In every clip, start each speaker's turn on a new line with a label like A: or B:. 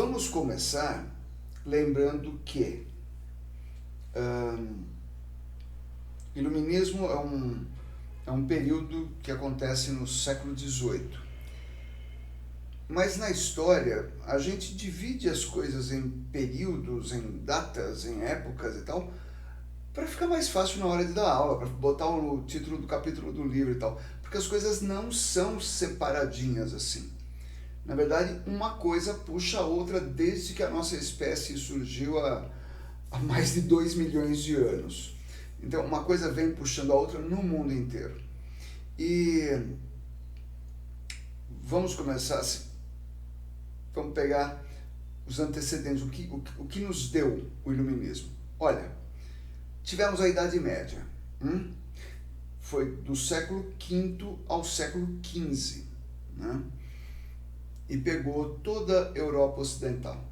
A: Vamos começar lembrando que Iluminismo é um período que acontece no século XVIII. Mas na história, a gente divide as coisas em períodos, em datas, em épocas e tal, para ficar mais fácil na hora de dar aula, para botar o título do capítulo do livro e tal. Porque as coisas não são separadinhas assim. Na verdade, uma coisa puxa a outra desde que a nossa espécie surgiu há mais de 2 milhões de anos. Então, uma coisa vem puxando a outra no mundo inteiro. E vamos começar assim. Vamos pegar os antecedentes, o que nos deu o iluminismo. Olha, tivemos a Idade Média. Foi do século V ao século XV. Né? E pegou toda a Europa Ocidental.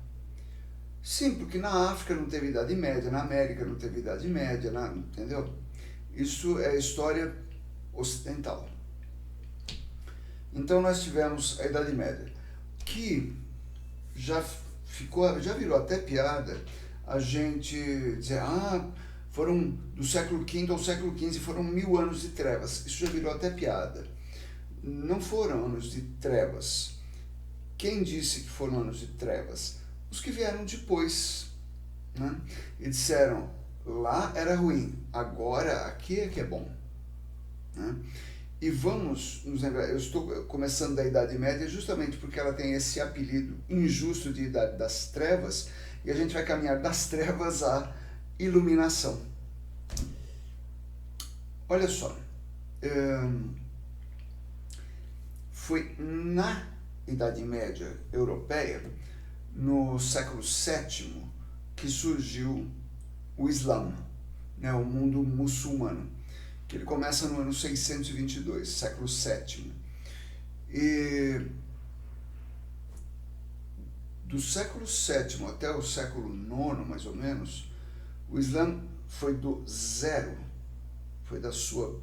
A: Sim, porque na África não teve Idade Média, na América não teve Idade Média, entendeu? Isso é a história ocidental. Então nós tivemos a Idade Média, que já virou até piada a gente dizer, foram do século V ao século XV, foram 1000 anos de trevas. Isso já virou até piada. Não foram anos de trevas. Quem disse que foram anos de trevas? Os que vieram depois, né? E disseram, lá era ruim, agora aqui é que é bom. Né? E vamos nos lembrar, eu estou começando da Idade Média justamente porque ela tem esse apelido injusto de Idade das Trevas, e a gente vai caminhar das trevas à iluminação. Olha só, foi na Idade Média europeia, no século VII, que surgiu o Islã, né, o mundo muçulmano, que ele começa no ano 622, século VII. E do século VII até o século IX, mais ou menos, o Islã foi do zero, foi do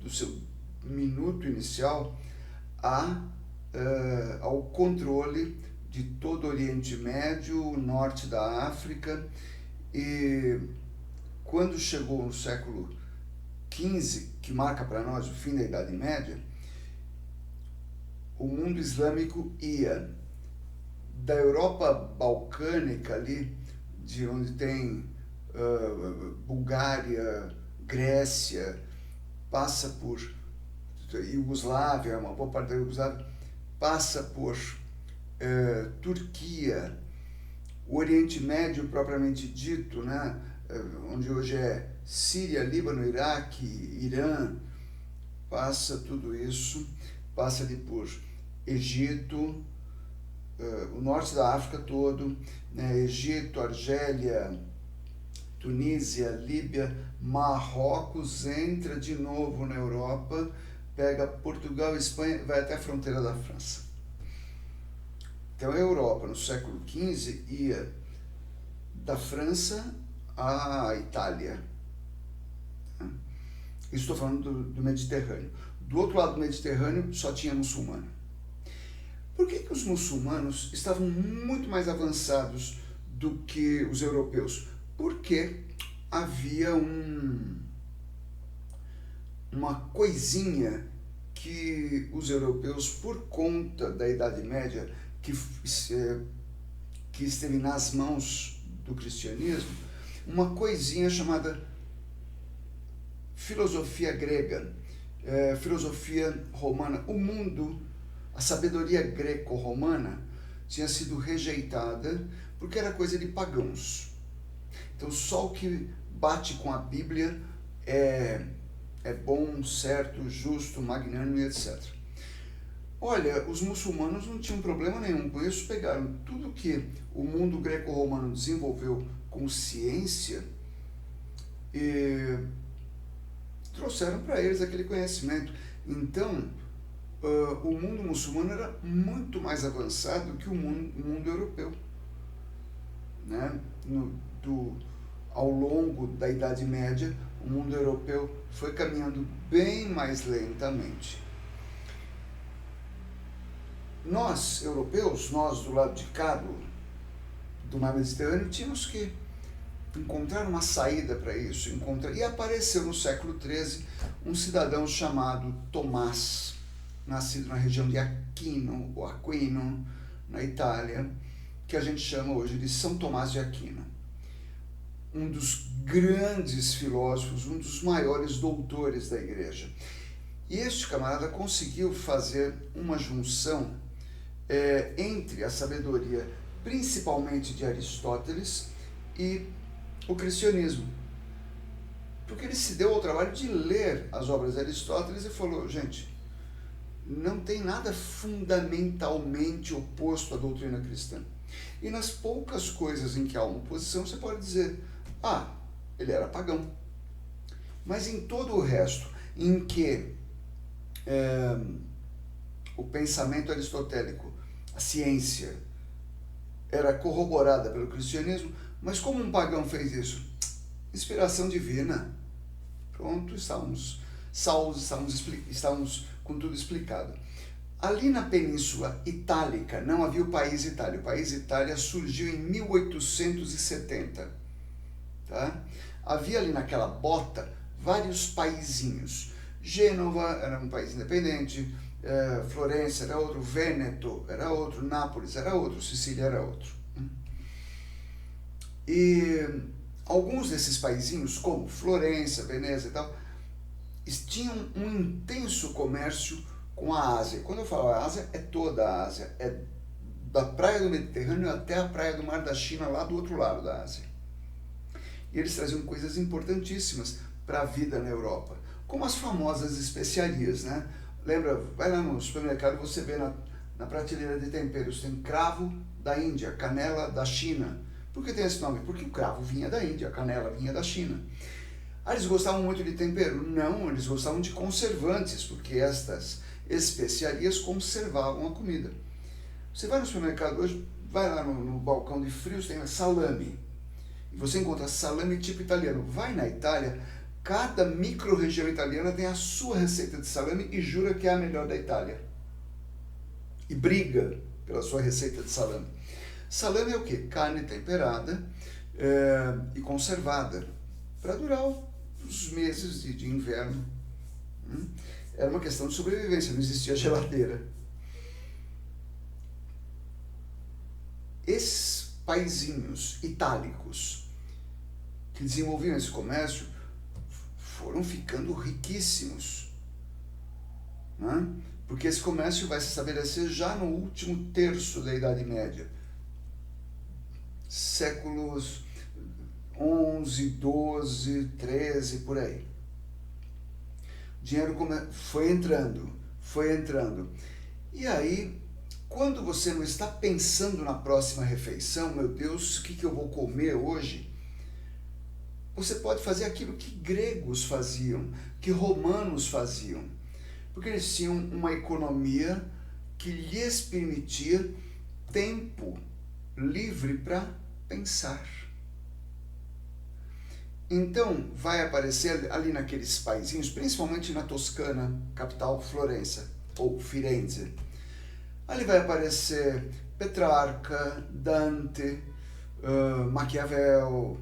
A: seu minuto inicial ao controle de todo o Oriente Médio, o norte da África, e quando chegou no século XV, que marca para nós o fim da Idade Média, o mundo islâmico ia da Europa balcânica ali, de onde tem Bulgária, Grécia, passa por Iugoslávia, uma boa parte da Iugoslávia, passa por Turquia, o Oriente Médio propriamente dito, né, onde hoje é Síria, Líbano, Iraque, Irã, passa tudo isso, passa ali por Egito, o norte da África todo, né, Egito, Argélia, Tunísia, Líbia, Marrocos, entra de novo na Europa, pega Portugal e Espanha, vai até a fronteira da França. Então a Europa no século XV ia da França à Itália. Estou falando do Mediterrâneo. Do outro lado do Mediterrâneo só tinha muçulmano. Por que os muçulmanos estavam muito mais avançados do que os europeus? Porque havia uma coisinha que os europeus, por conta da Idade Média, que esteve nas mãos do cristianismo, uma coisinha chamada filosofia grega, filosofia romana. O mundo, a sabedoria greco-romana tinha sido rejeitada porque era coisa de pagãos. Então só o que bate com a Bíblia é bom, certo, justo, magnânimo e etc. Olha, os muçulmanos não tinham problema nenhum com isso, pegaram tudo que o mundo greco-romano desenvolveu com ciência e trouxeram para eles aquele conhecimento. Então, o mundo muçulmano era muito mais avançado que o mundo europeu. Né? Ao longo da Idade Média, o mundo europeu foi caminhando bem mais lentamente. Nós, europeus, nós do lado de cá do mar Mediterrâneo, tínhamos que encontrar uma saída para isso. E apareceu no século XIII um cidadão chamado Tomás, nascido na região de Aquino, ou Aquino, na Itália, que a gente chama hoje de São Tomás de Aquino. Um dos grandes filósofos, um dos maiores doutores da igreja. E este camarada conseguiu fazer uma junção entre a sabedoria, principalmente de Aristóteles, e o cristianismo. Porque ele se deu ao trabalho de ler as obras de Aristóteles e falou, gente, não tem nada fundamentalmente oposto à doutrina cristã. E nas poucas coisas em que há uma oposição, você pode dizer, ele era pagão. Mas em todo o resto, em que o pensamento aristotélico, a ciência, era corroborada pelo cristianismo, mas como um pagão fez isso? Inspiração divina. Pronto, estávamos salvos, estávamos com tudo explicado. Ali na Península Itálica não havia o país Itália. O país Itália surgiu em 1870. Tá? Havia ali naquela bota vários paizinhos. Gênova era um país independente, Florença era outro, Vêneto era outro, Nápoles era outro, Sicília era outro. E alguns desses paizinhos, como Florença, Veneza e tal, tinham um intenso comércio com a Ásia. Quando eu falo Ásia, é toda a Ásia, é da praia do Mediterrâneo até a praia do Mar da China, lá do outro lado da Ásia. E eles traziam coisas importantíssimas para a vida na Europa, como as famosas especiarias, né? Lembra, vai lá no supermercado, você vê na prateleira de temperos, tem cravo da Índia, canela da China. Por que tem esse nome? Porque o cravo vinha da Índia, a canela vinha da China. Eles gostavam muito de tempero? Não, eles gostavam de conservantes, porque estas especiarias conservavam a comida. Você vai no supermercado hoje, vai lá no balcão de frios, tem salame. E você encontra salame tipo italiano. Vai na Itália, cada micro-região italiana tem a sua receita de salame e jura que é a melhor da Itália. E briga pela sua receita de salame. Salame é o quê? Carne temperada e conservada para durar os meses de inverno. Era uma questão de sobrevivência, não existia geladeira. Esses paizinhos itálicos que desenvolviam esse comércio foram ficando riquíssimos, né? Porque esse comércio vai se estabelecer já no último terço da Idade Média, séculos 11, 12, 13, por aí. O dinheiro foi entrando. E aí, quando você não está pensando na próxima refeição, meu Deus, o que eu vou comer hoje? Você pode fazer aquilo que gregos faziam, que romanos faziam, porque eles tinham uma economia que lhes permitia tempo livre para pensar. Então, vai aparecer ali naqueles paizinhos, principalmente na Toscana, capital Florença, ou Firenze. Ali vai aparecer Petrarca, Dante, Maquiavel,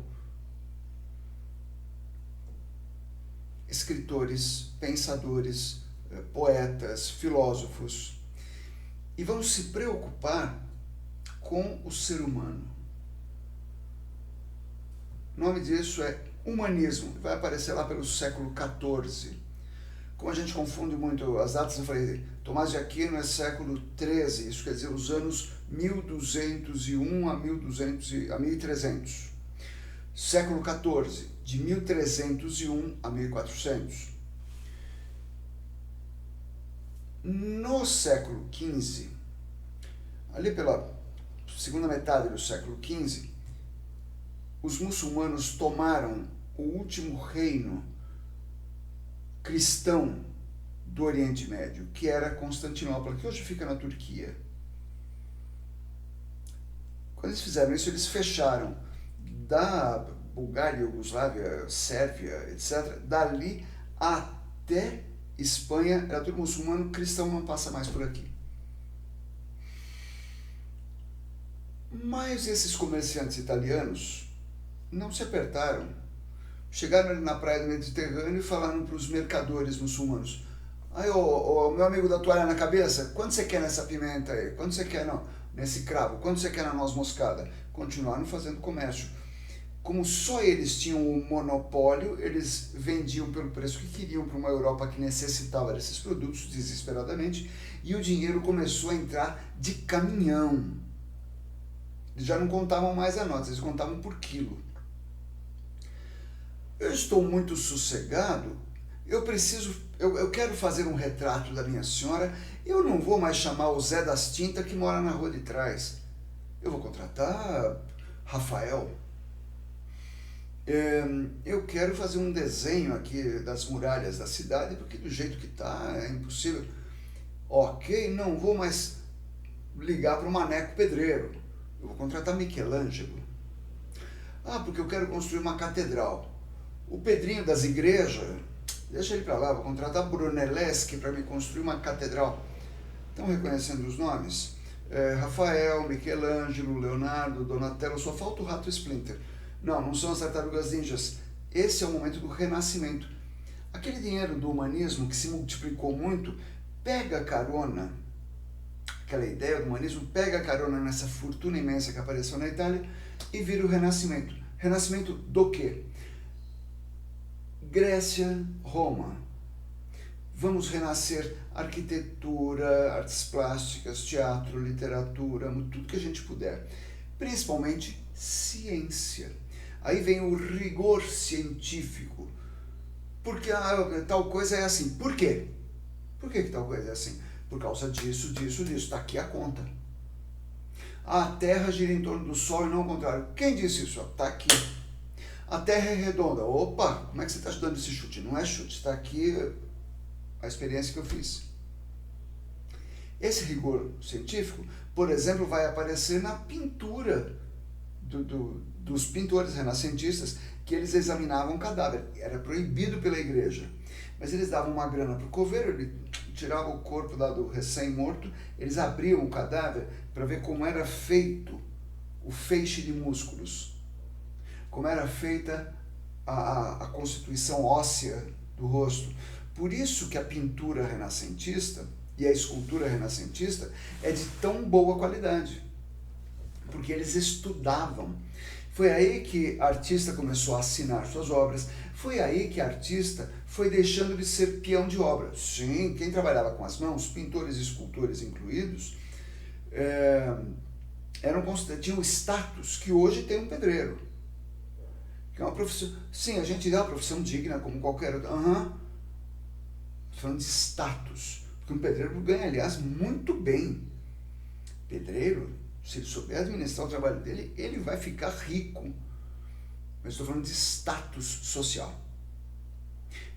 A: escritores, pensadores, poetas, filósofos, e vão se preocupar com o ser humano. O nome disso é humanismo, vai aparecer lá pelo século XIV. Como a gente confunde muito as datas, eu falei, Tomás de Aquino é século XIII, isso quer dizer os anos 1201 a 1300. Século XIV, de 1301 a 1400. No século XV, ali pela segunda metade do século XV, os muçulmanos tomaram o último reino cristão do Oriente Médio, que era Constantinopla, que hoje fica na Turquia. Quando eles fizeram isso, eles fecharam da Bulgária, Iugoslávia, Sérvia, etc., dali até Espanha, era tudo muçulmano, cristão não passa mais por aqui. Mas esses comerciantes italianos não se apertaram. Chegaram ali na praia do Mediterrâneo e falaram para os mercadores muçulmanos: aí, ô, meu amigo da toalha na cabeça, quanto você quer nessa pimenta aí? Quanto você quer nesse cravo? Quanto você quer na noz moscada? Continuaram fazendo comércio. Como só eles tinham o monopólio, eles vendiam pelo preço que queriam para uma Europa que necessitava desses produtos desesperadamente, e o dinheiro começou a entrar de caminhão. Eles já não contavam mais a nota, eles contavam por quilo. Eu estou muito sossegado, eu quero fazer um retrato da minha senhora, eu não vou mais chamar o Zé das Tintas que mora na rua de trás. Eu vou contratar Rafael. Eu quero fazer um desenho aqui das muralhas da cidade, porque do jeito que está é impossível. Ok, não vou mais ligar para o Maneco Pedreiro. Eu vou contratar Michelangelo. Porque eu quero construir uma catedral. O Pedrinho das igrejas, deixa ele para lá, vou contratar Brunelleschi para me construir uma catedral. Estão reconhecendo os nomes? Rafael, Michelangelo, Leonardo, Donatello, só falta o Rato Splinter. Não são as tartarugas ninjas. Esse é o momento do renascimento. Aquele dinheiro do humanismo que se multiplicou muito, pega carona, aquela ideia do humanismo, pega carona nessa fortuna imensa que apareceu na Itália e vira o renascimento. Renascimento do quê? Grécia, Roma. Vamos renascer arquitetura, artes plásticas, teatro, literatura, tudo que a gente puder. Principalmente ciência. Aí vem o rigor científico. Porque tal coisa é assim. Por quê? Por que tal coisa é assim? Por causa disso. Está aqui a conta. A Terra gira em torno do Sol e não ao contrário. Quem disse isso? Está aqui. A Terra é redonda. Opa, como é que você está estudando esse chute? Não é chute, está aqui a experiência que eu fiz. Esse rigor científico, por exemplo, vai aparecer na pintura dos pintores renascentistas, que eles examinavam cadáver. Era proibido pela igreja. Mas eles davam uma grana para o coveiro, ele tirava o corpo do recém-morto, eles abriam o cadáver para ver como era feito o feixe de músculos, como era feita a constituição óssea do rosto. Por isso que a pintura renascentista e a escultura renascentista é de tão boa qualidade, porque eles estudavam. Foi aí que a artista começou a assinar suas obras, foi aí que a artista foi deixando de ser peão de obra. Sim, quem trabalhava com as mãos, pintores e escultores incluídos, tinham o status que hoje tem um pedreiro. Que é uma profissão. Sim, a gente dá uma profissão digna como qualquer outra. Estou falando de status. Porque um pedreiro ganha, aliás, muito bem. Pedreiro, se ele souber administrar o trabalho dele, ele vai ficar rico. Mas estou falando de status social.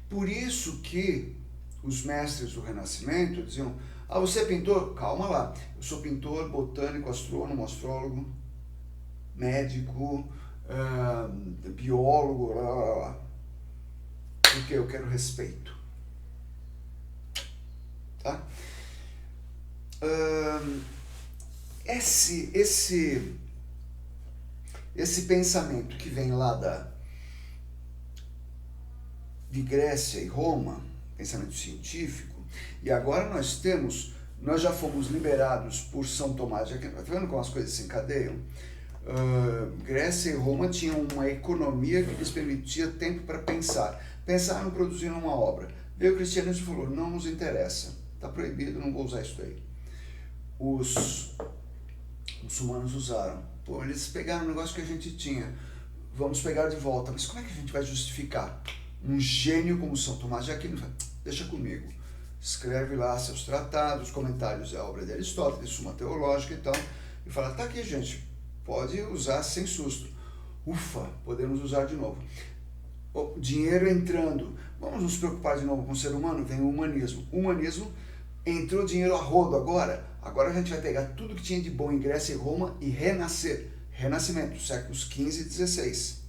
A: Por isso que os mestres do Renascimento diziam: você é pintor? Calma lá. Eu sou pintor, botânico, astrônomo, astrólogo, médico, biólogo, porque eu quero respeito. Tá? Esse pensamento que vem lá de Grécia e Roma, pensamento científico, e agora nós já fomos liberados por São Tomás de Aquino. Está vendo como as coisas se encadeiam? Grécia e Roma tinham uma economia que lhes permitia tempo para pensar. Pensaram em produzir uma obra. Veio o cristianismo e falou: não nos interessa, está proibido, não vou usar isso daí. Os muçulmanos usaram. Eles pegaram o negócio que a gente tinha, vamos pegar de volta. Mas como é que a gente vai justificar? Um gênio como São Tomás de Aquino fala: deixa comigo. Escreve lá seus tratados, comentários da obra de Aristóteles, Suma Teológica e tal, e fala: tá aqui, gente, pode usar sem susto. Ufa, podemos usar de novo. O dinheiro entrando, vamos nos preocupar de novo com o ser humano? Vem o humanismo. O humanismo, entrou dinheiro a rodo agora a gente vai pegar tudo que tinha de bom em Grécia e Roma e renascer. Renascimento, séculos XV e XVI.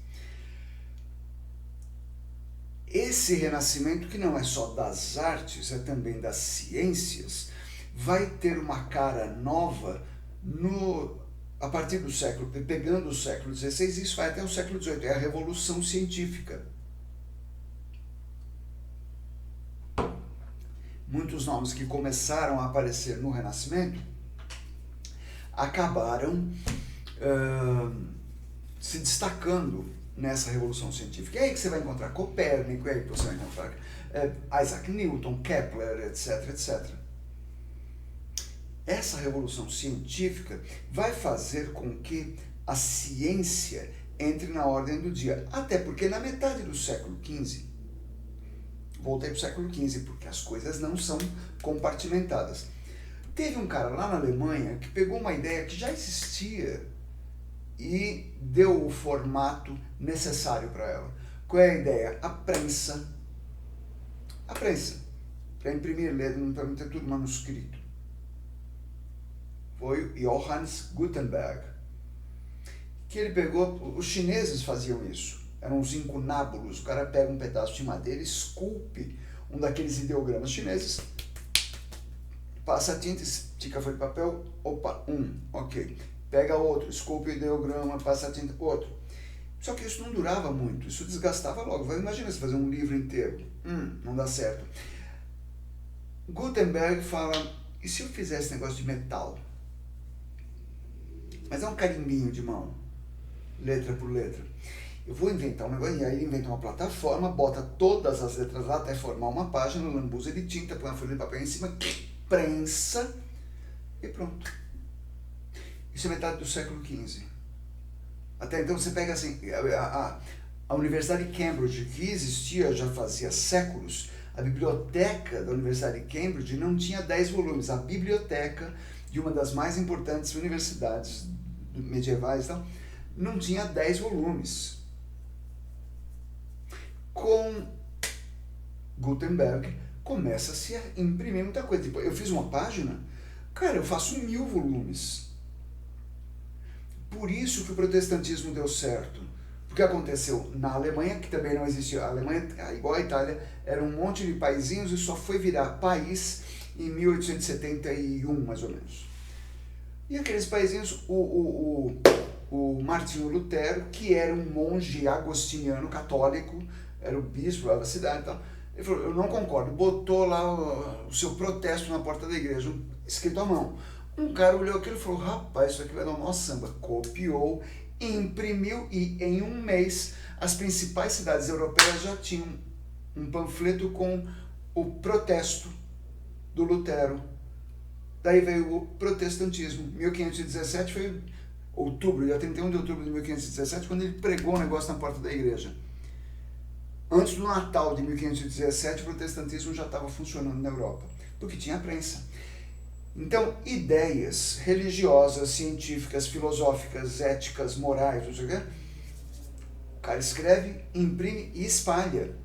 A: Esse renascimento, que não é só das artes, é também das ciências, vai ter uma cara nova a partir do século, pegando o século XVI, isso vai até o século XVIII, é a Revolução Científica. Muitos nomes que começaram a aparecer no Renascimento acabaram se destacando nessa Revolução Científica. É aí que você vai encontrar Copérnico, é aí que você vai encontrar Isaac Newton, Kepler, etc, etc. Essa Revolução Científica vai fazer com que a ciência entre na ordem do dia. Até porque na metade do século XV, voltei para o século XV, porque as coisas não são compartimentadas. Teve um cara lá na Alemanha que pegou uma ideia que já existia e deu o formato necessário para ela. Qual é a ideia? A prensa. A prensa. Para imprimir, ler, para ter tudo manuscrito. Foi Johannes Gutenberg. Que ele pegou, os chineses faziam isso. Eram os incunábulos. O cara pega um pedaço de madeira, esculpe um daqueles ideogramas chineses, passa a tinta, estica a folha de papel, opa, ok. Pega outro, esculpe o ideograma, passa a tinta, outro. Só que isso não durava muito, isso desgastava logo. Imagina você fazer um livro inteiro, não dá certo. Gutenberg fala, e se eu fizesse negócio de metal? Mas é um carimbinho de mão, letra por letra. Eu vou inventar um negócio, e aí ele inventa uma plataforma, bota todas as letras lá até formar uma página, lambuza de tinta, põe uma folha de papel em cima, prensa e pronto. Isso é metade do século XV. Até então você pega assim, a Universidade de Cambridge, que existia já fazia séculos, a biblioteca da Universidade de Cambridge não tinha 10 volumes. A biblioteca de uma das mais importantes universidades medievais não tinha 10 volumes. Com Gutenberg, começa-se a imprimir muita coisa. Tipo, eu fiz uma página, cara, eu faço 1000 volumes. Por isso que o protestantismo deu certo. Porque aconteceu na Alemanha, que também não existia. A Alemanha, igual a Itália, era um monte de paizinhos e só foi virar país em 1871, mais ou menos. E aqueles paizinhos, o Martinho Lutero, que era um monge agostiniano católico, era o bispo da cidade e tal, ele falou, eu não concordo, botou lá o seu protesto na porta da igreja, escrito à mão. Um cara olhou aquilo e falou, rapaz, isso aqui vai dar um maior samba. Copiou, imprimiu e em um mês as principais cidades europeias já tinham um panfleto com o protesto do Lutero. Daí veio o protestantismo. 1517 foi outubro, dia 31 de outubro de 1517, quando ele pregou o negócio na porta da igreja. Antes do Natal de 1517, o protestantismo já estava funcionando na Europa, porque tinha prensa. Então, ideias religiosas, científicas, filosóficas, éticas, morais, não sei o quê, o cara escreve, imprime e espalha.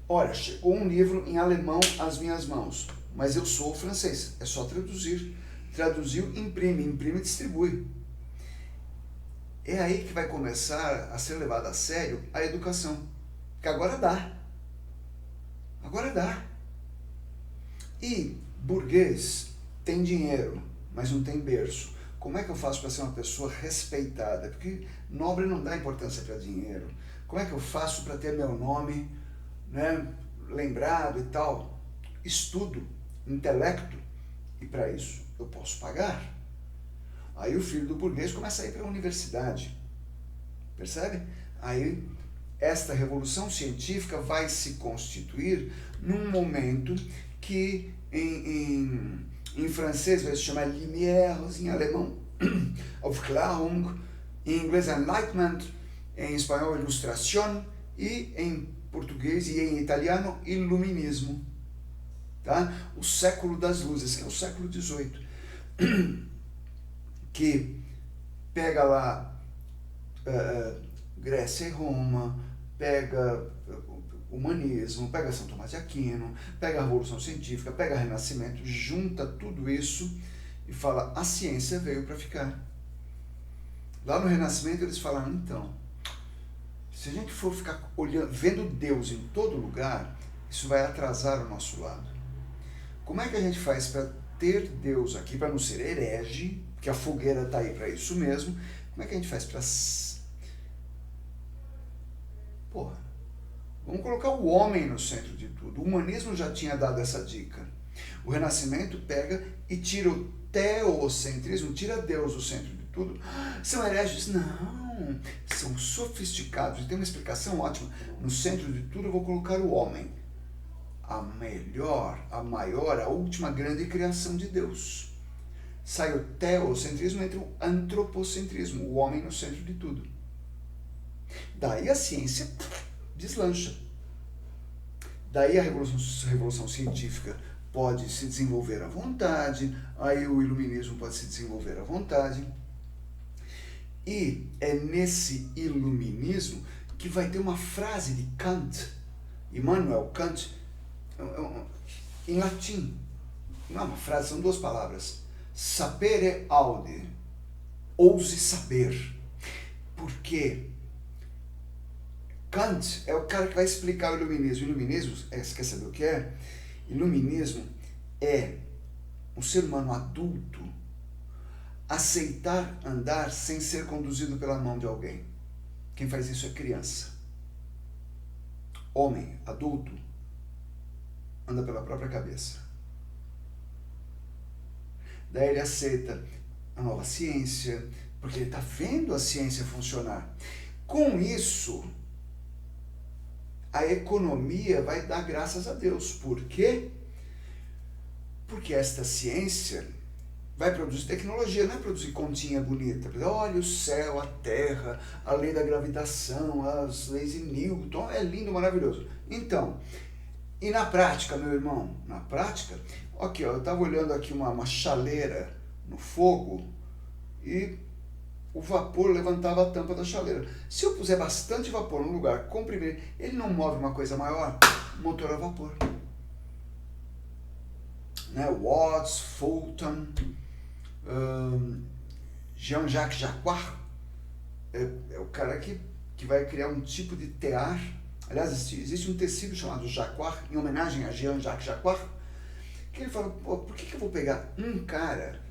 A: Ora, chegou um livro em alemão às minhas mãos, mas eu sou francês, é só traduzir. Traduziu, imprime e distribui. É aí que vai começar a ser levada a sério a educação. Porque agora dá. Agora dá. E burguês tem dinheiro, mas não tem berço. Como é que eu faço para ser uma pessoa respeitada? Porque nobre não dá importância para dinheiro. Como é que eu faço para ter meu nome, né, lembrado e tal? Estudo, intelecto, e para isso eu posso pagar. Aí o filho do burguês começa a ir para a universidade. Percebe? Aí esta revolução científica vai se constituir num momento que em francês vai se chamar Lumières, em alemão Aufklärung, em inglês Enlightenment, em espanhol Ilustración e em português e em italiano Iluminismo. Tá? O século das luzes, que é o século XVIII, que pega lá Grécia e Roma, pega humanismo, pega São Tomás de Aquino, pega a Revolução Científica, pega o Renascimento, junta tudo isso e fala, a ciência veio para ficar. Lá no Renascimento eles falaram, então, se a gente for ficar olhando, vendo Deus em todo lugar, isso vai atrasar o nosso lado. Como é que a gente faz para ter Deus aqui, para não ser herege, porque a fogueira está aí para isso mesmo. Como é que a gente faz para... Porra, vamos colocar o homem no centro de tudo. O humanismo já tinha dado essa dica. O Renascimento pega e tira o teocentrismo, tira Deus do centro de tudo. São hereges? Não, são sofisticados. E tem uma explicação ótima. No centro de tudo eu vou colocar o homem. A melhor, a maior, a última grande criação de Deus. Sai o teocentrismo entre o antropocentrismo, o homem no centro de tudo. Daí a ciência deslancha. Daí a revolução científica pode se desenvolver à vontade, aí o iluminismo pode se desenvolver à vontade. E é nesse iluminismo que vai ter uma frase de Kant, Immanuel Kant, em latim. Não é uma frase, são duas palavras. Sapere aude, ouse saber. Por quê? Kant é o cara que vai explicar o iluminismo. O iluminismo, você quer saber o que é? Iluminismo é um ser humano adulto aceitar andar sem ser conduzido pela mão de alguém. Quem faz isso é criança. Homem, adulto, anda pela própria cabeça. Daí ele aceita a nova ciência, porque ele está vendo a ciência funcionar. Com isso, a economia vai dar graças a Deus. Por quê? Porque esta ciência vai produzir tecnologia, não é produzir continha bonita. Olha o céu, a terra, a lei da gravitação, as leis de Newton, é lindo, maravilhoso. Então, e na prática, meu irmão? Na prática, aqui, ó, eu estava olhando aqui uma chaleira no fogo e o vapor levantava a tampa da chaleira. Se eu puser bastante vapor no lugar, comprimir, ele não move uma coisa maior? Motor a vapor. Né? Watts, Fulton, Jean-Jacques Jacquard é o cara que vai criar um tipo de tear. Aliás, existe um tecido chamado Jacquard, em homenagem a Jean-Jacques Jacquard, que ele fala, pô, por que eu vou pegar um cara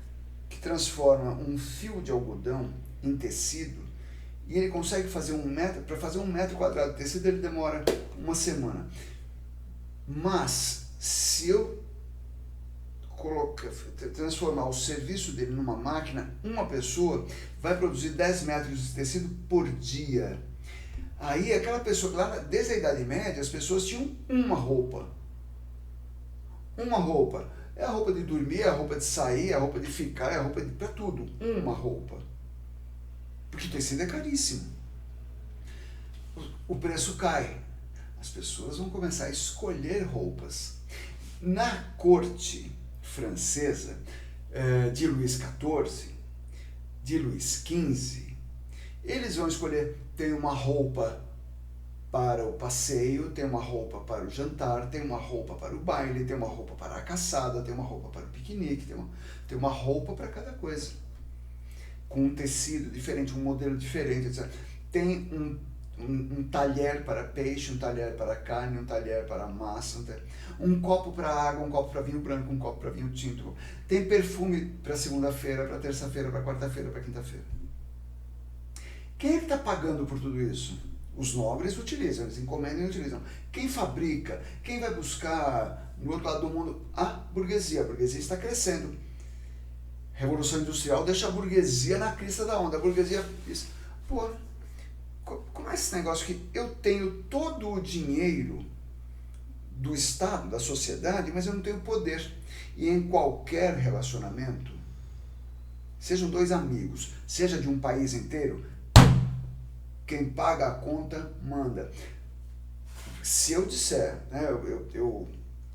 A: que transforma um fio de algodão em tecido e ele consegue fazer para fazer 1 metro quadrado de tecido ele demora 1 semana. Mas se eu transformar o serviço dele numa máquina, uma pessoa vai produzir 10 metros de tecido por dia. Aí aquela pessoa, lá desde a Idade Média, as pessoas tinham uma roupa. Uma roupa. É a roupa de dormir, é a roupa de sair, é a roupa de ficar, é a roupa para tudo. Uma roupa. Porque o tecido é caríssimo. O preço cai. As pessoas vão começar a escolher roupas. Na corte francesa de Luís XIV, de Luís XV, eles vão escolher, tem uma roupa para o passeio, tem uma roupa para o jantar, tem uma roupa para o baile, tem uma roupa para a caçada, tem uma roupa para o piquenique, tem uma roupa para cada coisa. Com um tecido diferente, um modelo diferente, etc. Tem um talher para peixe, um talher para carne, um talher para massa, um copo para água, um copo para vinho branco, um copo para vinho tinto. Tem perfume para segunda-feira, para terça-feira, para quarta-feira, para quinta-feira. Quem é que está pagando por tudo isso? Os nobres utilizam, eles encomendam e utilizam. Quem fabrica? Quem vai buscar no outro lado do mundo? A burguesia. A burguesia está crescendo. Revolução Industrial deixa a burguesia na crista da onda. A burguesia diz, pô, como é esse negócio que eu tenho todo o dinheiro do Estado, da sociedade, mas eu não tenho poder. E em qualquer relacionamento, sejam 2 amigos, seja de um país inteiro, quem paga a conta manda. Se eu disser, né, eu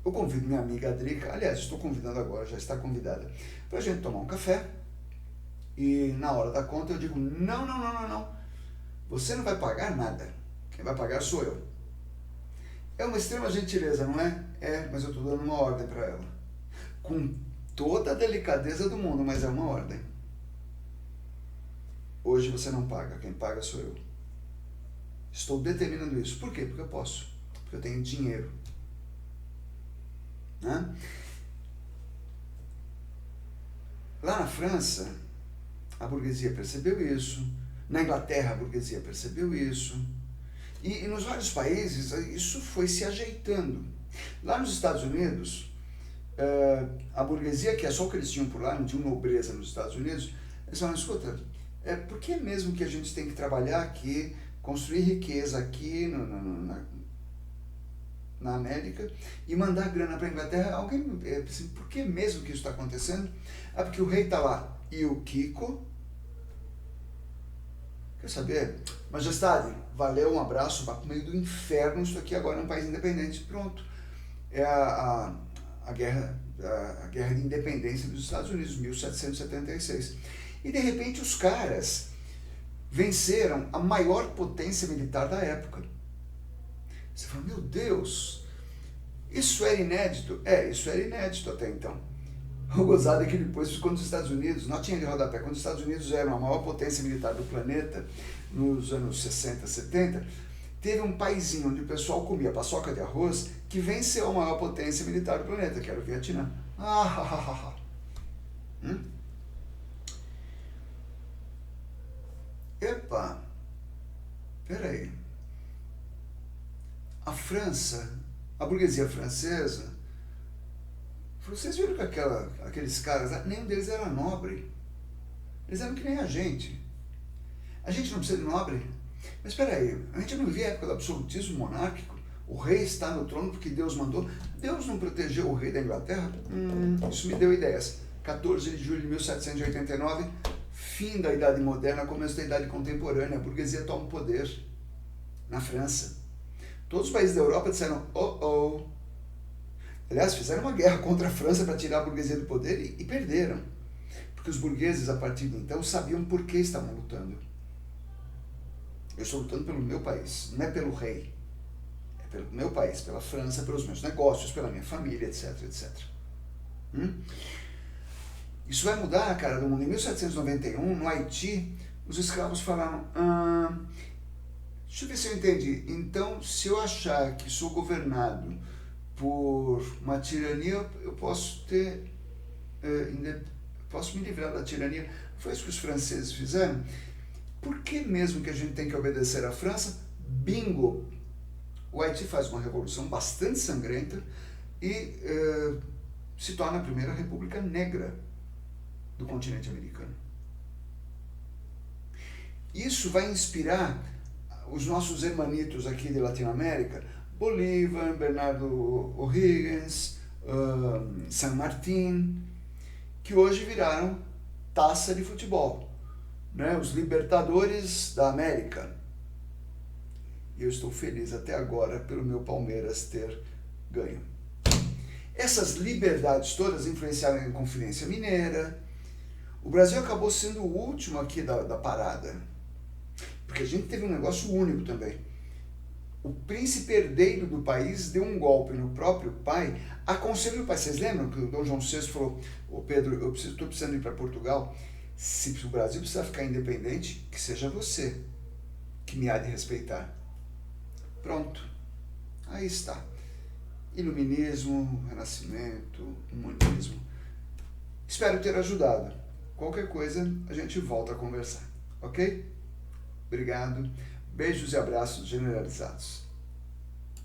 A: convido minha amiga Adrica, aliás, estou convidando agora, já está convidada, para a gente tomar um café, e na hora da conta eu digo, não, você não vai pagar nada, quem vai pagar sou eu. É uma extrema gentileza, não é? É, mas eu estou dando uma ordem para ela. Com toda a delicadeza do mundo, mas é uma ordem. Hoje você não paga, quem paga sou eu. Estou determinando isso. Por quê? Porque eu posso. Porque eu tenho dinheiro. Né? Lá na França, A burguesia percebeu isso. Na Inglaterra, a burguesia percebeu isso. E nos vários países, isso foi se ajeitando. Lá nos Estados Unidos, a burguesia, que é só o que eles tinham por lá, não tinham nobreza nos Estados Unidos, eles falaram, escuta, por que mesmo que a gente tem que trabalhar aqui, construir riqueza aqui na América e mandar grana para a Inglaterra? Alguém, assim, por que mesmo que isso está acontecendo? Porque o rei está lá e o Kiko... Quer saber? Majestade, valeu, um abraço, vá para o meio do inferno, isso aqui agora é um país independente. Pronto. É a guerra de independência dos Estados Unidos, 1776. E de repente os caras venceram a maior potência militar da época. Você fala, meu Deus, isso era inédito? Isso era inédito até então. O gozado é que depois, quando os Estados Unidos, notinha de rodapé, quando os Estados Unidos eram a maior potência militar do planeta, nos anos 60, 70, teve um paizinho onde o pessoal comia paçoca de arroz que venceu a maior potência militar do planeta, que era o Vietnã. Epa, peraí. A França, a burguesia francesa, vocês viram que aqueles caras, nenhum deles era nobre. Eles eram que nem a gente. A gente não precisa de nobre. Mas espera aí, a gente não vivia a época do absolutismo monárquico? O rei está no trono porque Deus mandou. Deus não protegeu o rei da Inglaterra? Isso me deu ideias. 14 de julho de 1789, fim da Idade Moderna, começo da Idade Contemporânea. A burguesia toma o poder na França. Todos os países da Europa disseram, Aliás, fizeram uma guerra contra a França para tirar a burguesia do poder e perderam. Porque os burgueses, a partir de então, sabiam por que estavam lutando. Eu estou lutando pelo meu país, não é pelo rei. É pelo meu país, pela França, pelos meus negócios, pela minha família, etc, etc. Isso vai mudar, cara, do mundo. Em 1791, no Haiti, os escravos falaram, deixa eu ver se eu entendi. Então, se eu achar que sou governado por uma tirania, eu posso posso me livrar da tirania. Foi isso que os franceses fizeram. Por que mesmo que a gente tem que obedecer à França? Bingo! O Haiti faz uma revolução bastante sangrenta e se torna a primeira república negra do continente americano. Isso vai inspirar os nossos hermanitos aqui de Latinoamérica, Bolívar, Bernardo O'Higgins, San Martín, que hoje viraram taça de futebol, né? Os libertadores da América. E eu estou feliz até agora pelo meu Palmeiras ter ganho. Essas liberdades todas influenciaram a Inconfidência Mineira. O Brasil acabou sendo o último aqui da parada, porque a gente teve um negócio único também. O príncipe herdeiro do país deu um golpe no próprio pai, aconselhou o pai. Vocês lembram que o Dom João VI falou, Pedro, eu estou precisando ir para Portugal, se o Brasil precisar ficar independente, que seja você que me há de respeitar. Pronto, aí está. Iluminismo, renascimento, humanismo. Espero ter ajudado. Qualquer coisa, a gente volta a conversar, ok? Obrigado. Beijos e abraços generalizados.